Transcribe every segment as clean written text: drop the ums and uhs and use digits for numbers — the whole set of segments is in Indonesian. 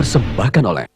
dipersembahkan oleh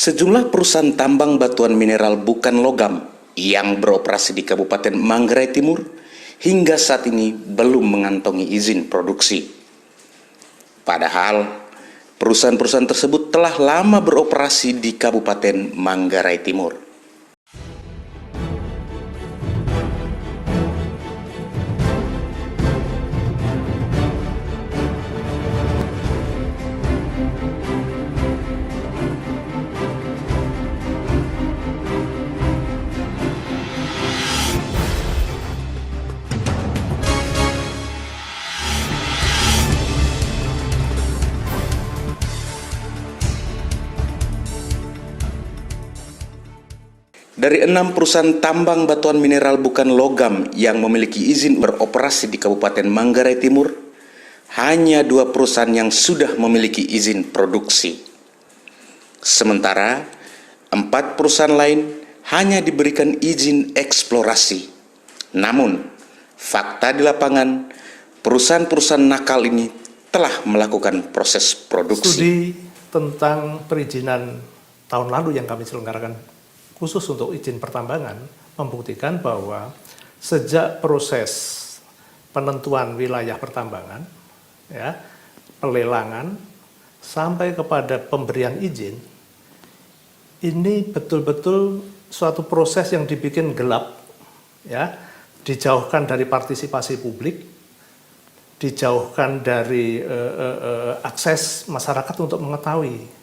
Sejumlah perusahaan tambang batuan mineral bukan logam yang beroperasi di Kabupaten Manggarai Timur hingga saat ini belum mengantongi izin produksi. Padahal, perusahaan-perusahaan tersebut telah lama beroperasi di Kabupaten Manggarai Timur. Dari 6 perusahaan tambang batuan mineral bukan logam yang memiliki izin beroperasi di Kabupaten Manggarai Timur, hanya 2 perusahaan yang sudah memiliki izin produksi. Sementara 4 perusahaan lain hanya diberikan izin eksplorasi. Namun, fakta di lapangan, perusahaan-perusahaan nakal ini telah melakukan proses produksi. Studi tentang perizinan tahun lalu yang kami selenggarakan khusus untuk izin pertambangan membuktikan bahwa sejak proses penentuan wilayah pertambangan, ya, pelelangan sampai kepada pemberian izin, ini betul-betul suatu proses yang dibikin gelap, ya, dijauhkan dari partisipasi publik, dijauhkan dari akses masyarakat untuk mengetahui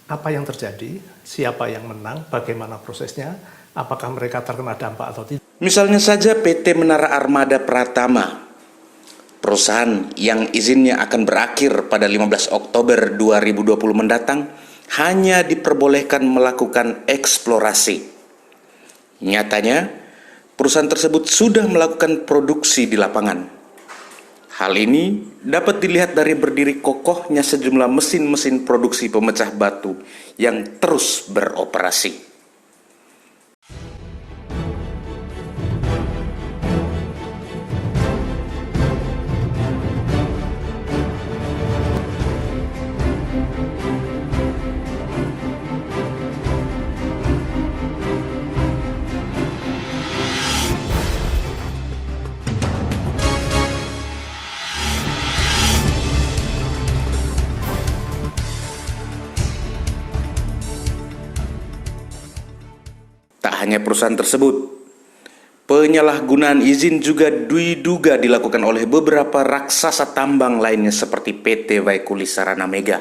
apa yang terjadi, siapa yang menang, bagaimana prosesnya, apakah mereka terkena dampak atau tidak. Misalnya saja PT Menara Armada Pratama, perusahaan yang izinnya akan berakhir pada 15 Oktober 2020 mendatang, hanya diperbolehkan melakukan eksplorasi. Nyatanya, perusahaan tersebut sudah melakukan produksi di lapangan. Hal ini dapat dilihat dari berdiri kokohnya sejumlah mesin-mesin produksi pemecah batu yang terus beroperasi. Tak hanya perusahaan tersebut, penyalahgunaan izin juga diduga dilakukan oleh beberapa raksasa tambang lainnya seperti PT Waikuli Sarana Mega.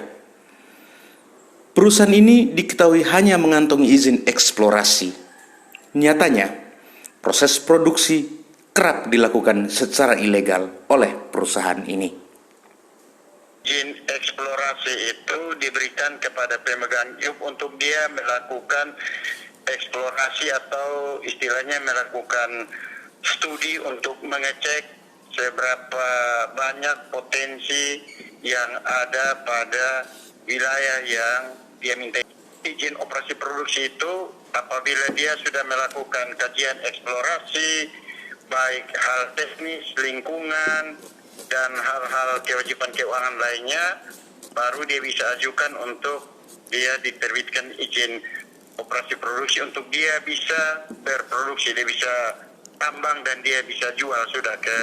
Perusahaan ini diketahui hanya mengantongi izin eksplorasi. Nyatanya, proses produksi kerap dilakukan secara ilegal oleh perusahaan ini. Izin eksplorasi itu diberikan kepada pemegang izin untuk dia melakukan eksplorasi atau istilahnya melakukan studi untuk mengecek seberapa banyak potensi yang ada pada wilayah yang dia minta. Izin operasi produksi itu apabila dia sudah melakukan kajian eksplorasi, baik hal teknis, lingkungan, dan hal-hal kewajiban keuangan lainnya, baru dia bisa ajukan untuk dia diterbitkan izin operasi produksi untuk dia bisa berproduksi, dia bisa tambang dan dia bisa jual sudah ke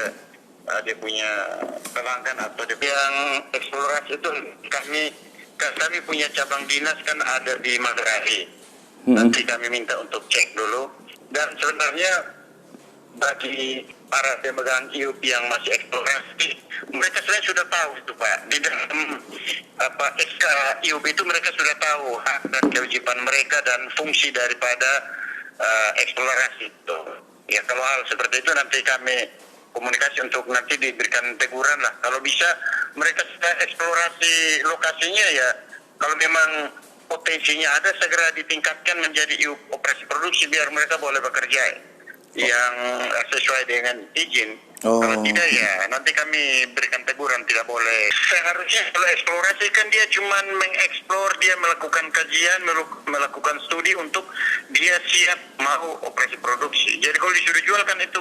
dia punya pelanggan atau dia yang eksplorasi itu kami punya cabang dinas kan ada di Manggarai. Nanti kami minta untuk cek dulu. Dan sebenarnya bagi para pemegang IUP yang masih eksplorasi, mereka sebenarnya sudah tahu itu Pak. Di dalam SK IUP itu mereka sudah tahu hak dan kewajiban mereka dan fungsi daripada eksplorasi itu. Ya kalau hal seperti itu nanti kami komunikasi untuk nanti diberikan teguran lah. Kalau bisa mereka sudah eksplorasi lokasinya ya. Kalau memang potensinya ada, segera ditingkatkan menjadi operasi produksi biar mereka boleh bekerja yang sesuai dengan izin. Kalau tidak ya nanti kami berikan teguran, tidak boleh. Seharusnya kalau eksplorasi kan dia cuma mengeksplor, dia melakukan kajian, melakukan studi untuk dia siap mau operasi produksi. Jadi kalau disuruh jual kan itu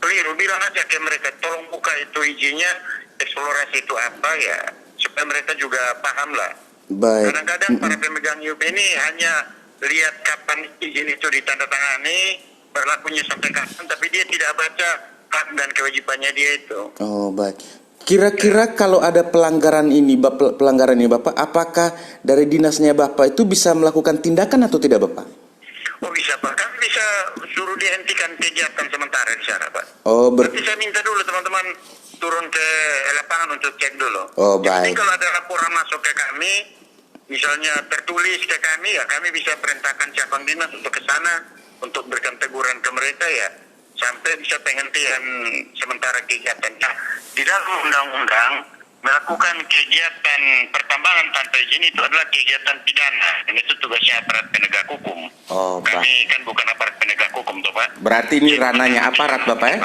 keliru. Bilang aja ke mereka, tolong buka itu izinnya, eksplorasi itu apa ya, supaya mereka juga paham lah. Baik. Kadang-kadang para pemegang IUP ini hanya lihat kapan izin itu ditandatangani, berlakunya sampai kapan, tapi dia tidak baca hak dan kewajibannya dia itu. Oh, baik. Kira-kira kalau ada pelanggaran ini Bapak, apakah dari dinasnya Bapak itu bisa melakukan tindakan atau tidak, Bapak? Oh bisa Pak, kami bisa suruh dihentikan kegiatan sementara di sana Pak. Oh, Nanti saya minta dulu teman-teman turun ke lapangan untuk cek dulu. Oh, Yang penting baik. kalau ada laporan masuk ke kami, misalnya tertulis ke kami, ya kami bisa perintahkan cabang dinas untuk ke sana untuk berikan teguran ke mereka ya, sampai bisa penghentian sementara kegiatan. Nah, di dalam undang-undang melakukan kegiatan pertambangan tanpa izin itu adalah kegiatan pidana, dan itu tugasnya aparat penegak hukum. Oh, Pak. Kami kan bukan aparat penegak hukum, toh Pak. Berarti ini ranahnya aparat, Bapak ya?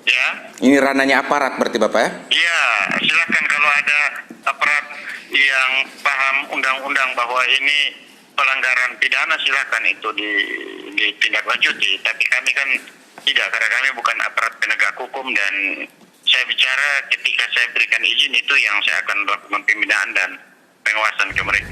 Ya, Ini ranahnya aparat berarti, Bapak ya? iya, silakan kalau ada aparat yang paham undang-undang bahwa ini pelanggaran pidana, silakan itu ditindaklanjuti. Tapi kami kan tidak, karena kami bukan aparat penegak hukum, dan saya bicara ketika saya berikan izin itu yang saya akan melakukan pembinaan dan pengawasan ke mereka.